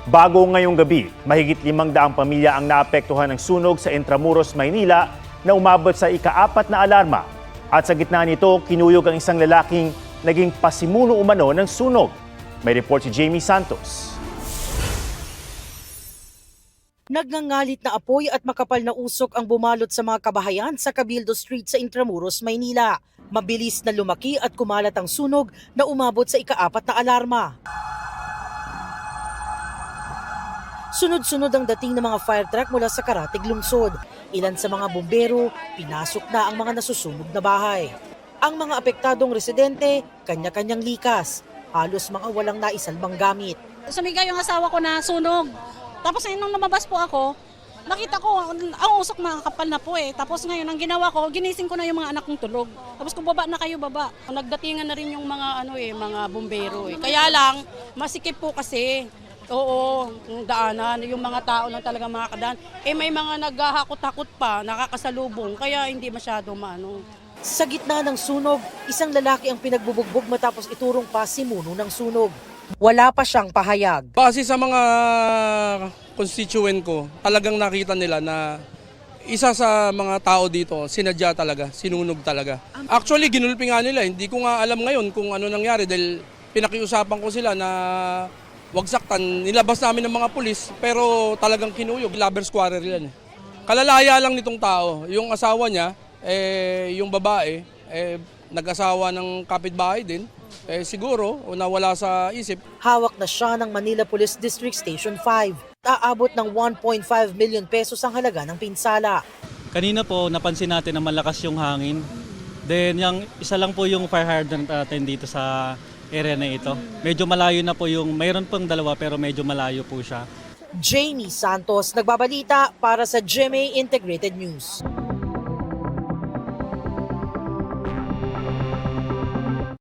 Bago ngayong gabi, mahigit 500 pamilya ang naapektuhan ng sunog sa Intramuros, Maynila na umabot sa ika-4 na alarma. At sa gitna nito, kinuyog ang isang lalaking naging pasimuno umano ng sunog. May report si Jamie Santos. Nagngangalit na apoy at makapal na usok ang bumalot sa mga kabahayan sa Cabildo Street sa Intramuros, Maynila. Mabilis na lumaki at kumalat ang sunog na umabot sa ika-4 na alarma. Sunod-sunod ang dating ng mga fire truck mula sa Karatig Lungsod. Ilan sa mga bumbero, pinasok na ang mga nasusunog na bahay. Ang mga apektadong residente, kanya-kanyang likas. Halos mga walang naisalbang gamit. Sumigaw yung asawa ko na sunog. Tapos nung lumabas po ako, nakita ko ang usok makakapal na po eh. Tapos ngayon ang ginawa ko, ginising ko na yung mga anak kong tulog. Tapos kung baba na kayo, baba. Nagdatingan na rin yung mga mga bumbero eh. Kaya lang masikip po kasi. Oo, yung daanan, yung mga tao lang talaga makakadaan. Eh may mga naghahakot-hakot pa, nakakasalubong, kaya hindi masyado maano. Sa gitna ng sunog, isang lalaki ang pinagbubugbog matapos iturong pasimuno ng sunog. Wala pa siyang pahayag. Base sa mga constituent ko, talagang nakita nila na isa sa mga tao dito, sinadya talaga, sinunog talaga. Actually, ginulpi nga nila, hindi ko nga alam ngayon kung ano nangyari dahil pinakiusapan ko sila na wag saktan, nilabas namin ng mga pulis pero talagang kinuyog, lovers quarrel yan. Kalalaya lang nitong tao, yung asawa niya, yung babae, nag-asawa ng kapitbahay din, siguro nawala sa isip. Hawak na siya ng Manila Police District Station 5. Aabot ng 1.5 million pesos ang halaga ng pinsala. Kanina po napansin natin na malakas yung hangin. Then yung isa lang po yung fire hydrant natin dito sa area na ito. Medyo malayo na po yung, mayroon pong dalawa pero medyo malayo po siya. Jamie Santos, nagbabalita para sa GMA Integrated News.